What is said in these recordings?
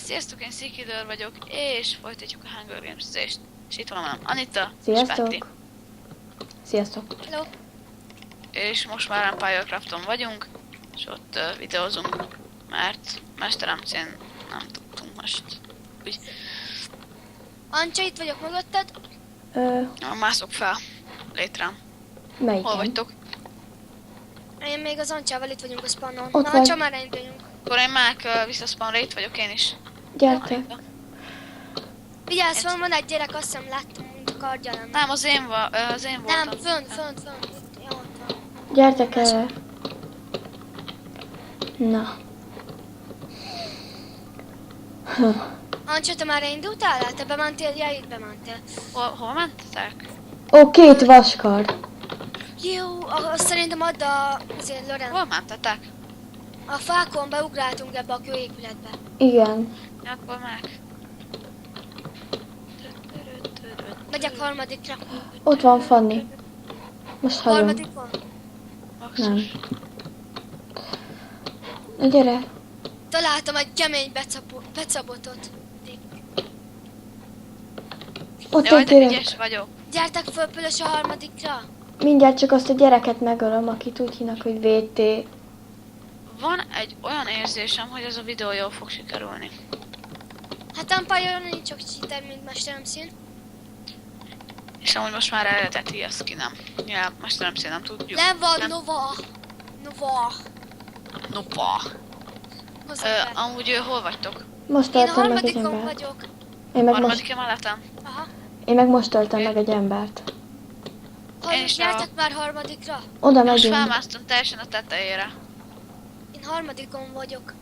Sziasztok, én Szikidőr vagyok, és folytatjuk a Hunger Games-zést. És itt van velem Anita, és Sziasztok! Petti. Sziasztok! Hello. És most már Empire Crafton vagyunk, és ott videózunk, mert Mesteremcén nem tudtunk most. Úgy, Ancsa, itt vagyok mögötted. mászok fel létrám. Melyiken? Hol vagytok? Én még az Ancsával itt vagyunk a spawnon. Ott Na, vagy. Ancsa, már induljunk. Akkor én már visszaszpanra itt vagyok én is. Gyertek! Anita. Vigyázz, van egy gyerek, azt hiszem láttam, mint a kardja lenne. Nem, az én voltam. Nem, fönt. Itt, ja, ott van. Gyertek erre! Na. Ancsa, te már indultál? Te bementél? Ja, itt bementél. Hol mentetek? Ó, 2 vaskar! Jó, azt szerintem add azért Loren. Hol mentetek? A fákon beugráltunk ebbe a kőépületbe. Igen. Ja, akkor meg. Megyek harmadikra. Ott van Fanni. Most hagyom. Harmadikon? Nem. Na gyere! Találtam egy kemény becabotot. Ott Jaj, egy de gyerek. ügyes vagyok. Gyertek föl Pülös a harmadikra. Mindjárt csak azt a gyereket megölöm, akit úgy hívnak, hogy VT. Van egy olyan érzésem, hogy ez a videó jól fog sikerülni. Hát Empire nincs csak cheater, mint Mesteremszín. És amúgy most már eredeti a skinem. Ja, Mesteremcén nem tudjuk. Nem van Nova. Nopa. Hozzá be. Amúgy hol vagytok? Most Én a öltem meg egy harmadikon embert. vagyok. Harmadik emeletem? Aha. Én meg most öltem meg egy embert. Én is Gyertek már harmadikra. Oda Most megyünk. felmásztam teljesen a tetejére. Én harmadikon vagyok.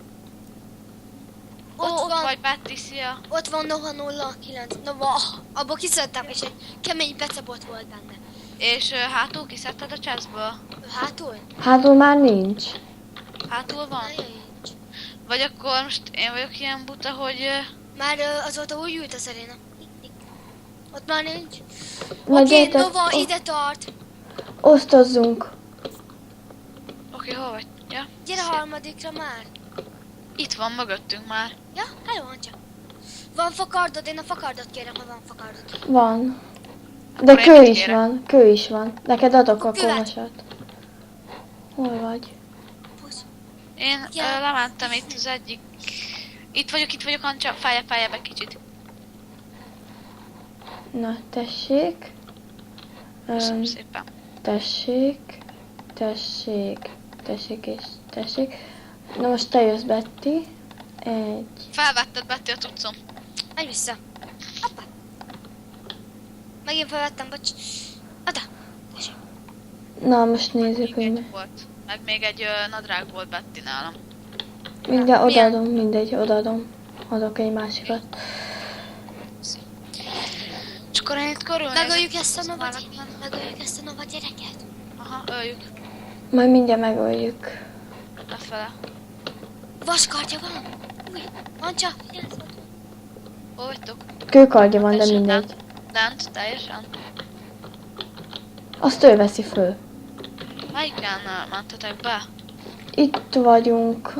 Ott vagy, Betty, szia. Ott van Nova 09. Nova. Abból kiszedtem, és egy kemény becabot volt benne. És hátul kiszedted a chestből? Hátul? Hátul már nincs. Hátul van? Nincs. Vagy akkor most én vagyok ilyen buta, hogy... Már azóta úgy ült a szeréna. Ott már nincs. Na Oké, gyertek, Nova ide tart. osztozzunk. Oké, hol vagy? Ja? Gyere Szia. harmadikra már. Itt van mögöttünk már. Ja, hello Ancsa. Van fakardod? Én a fakardot kérem, ha van fakardod. Van. De Akkor én kő mit is kérek? van. Kő is van. Neked adok a Követ. komasat. Hol vagy? Pusz. Én Ja. lementem itt az egyik... Itt vagyok, Ancsa, fájja be kicsit. Na, tessék. Köszönöm szépen. Tessék. És tessék. Na most te jössz, Betty. Egy. Felvetted, Betty, a cuccom. Menj vissza. Hoppá. Megint felvettem, bocs. Ada. Tessék. Na, most nézzük, Még hogy egy volt. Meg még egy nadrág volt Betty nálam. mindjárt Milyen? odaadom, mindegy, odaadom. Adok egy másikat. És akkor én itt körülnézek. Megöljük ezt a Azt Nova már gyereket. nem- Megöljük ezt a Nova gyereket. Aha, öljük. Majd mindjárt megöljük. Lefele. Vaskardja van. Új. Ancsa, figyelj. Hol vagytok? Kőkardja van, de Teljesen mindegy. Lent, teljesen. Azt ő veszi föl. Melyiken mentetek be? Itt vagyunk.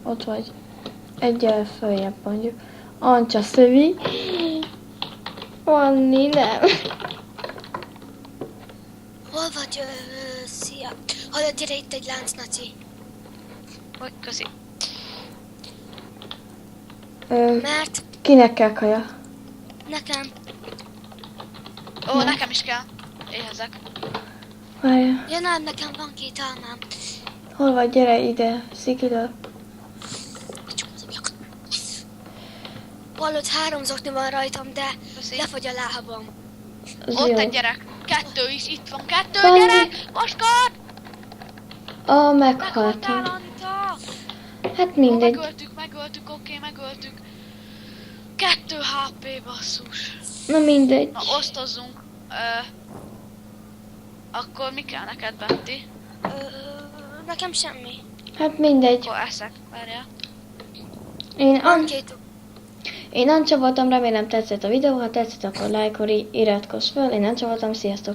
Ott vagy. Egyel följebb mondjuk. Ancsa szövi. Vanni, nem. Hol vagy? Szia. Hallod, gyere itt egy láncnaci. Hogy, köszi. Mert Kinek kell kaja? nekem Ó, nekem is kell. Éhezek. Várja. ja nem, nekem van 2 almám. Hol vagy? Gyere ide. Szikida. Hallod, 3 zokni van rajtam, de Köszi. lefogy a lábam. Az Ott jó. egy gyerek. 2 is, itt van 2 Fanni. gyerek! Vaskard! Meghaltam. Meghaltál, Anita! Hát mindegy. Megöltük, oké, megöltük. 2 HP, basszus. Na mindegy. Na, osztozzunk. Akkor mi kell neked, Betty? Nekem semmi. Hát mindegy. Akkor eszek, várjál. Van 2. Én Ancsa voltam, remélem tetszett a videó. Ha tetszett, akkor lájkolj, iratkozz fel. Én Ancsa voltam, sziasztok!